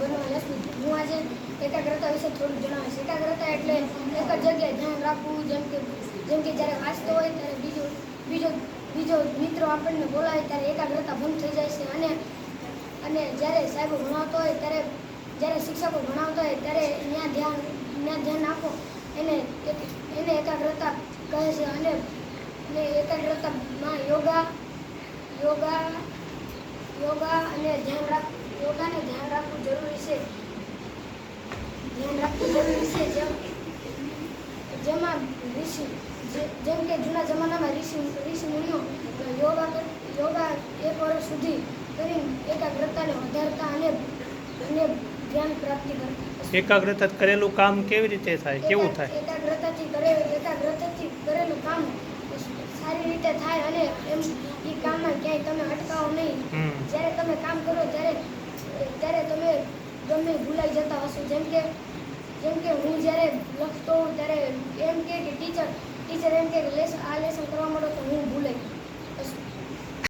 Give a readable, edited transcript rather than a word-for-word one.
બનવા લખી. હું આજે એકાગ્રતા વિશે થોડું જણાવીશ. એકાગ્રતા એટલે એક જ જગ્યાએ ધ્યાન રાખવું. જેમ કે જ્યારે વાંચતો હોય ત્યારે બીજો મિત્રો આપણને બોલાવે ત્યારે એકાગ્રતા ભંગ થઈ જાય છે. અને જ્યારે સાહેબો ભણાવતો હોય જ્યારે શિક્ષકો ભણાવતા હોય ત્યારે ત્યાં ધ્યાન આપો એને એકાગ્રતા કહે છે. અને એકાગ્રતામાં યોગાને ધ્યાન રાખવું જરૂરી છે. જેમ કે જૂના જમાનામાં ઋષિ મુનિઓ યોગા 1 વર્ષ સુધી કરીને એકાગ્રતાને વધારતા અને જ્ઞાન પ્રાપ્તિ કરતા. એકાગ્રતા કરેલું કામ કેવી રીતે થાય, કેવું થાય? એકાગ્રતાથી કરેલું કામ સારી રીતે થાય અને એ કામમાં ક્યાંય તમે અટકાવો નહીં. જ્યારે તમે કામ કરો ત્યારે તમે ગમે ભૂલાઈ જતા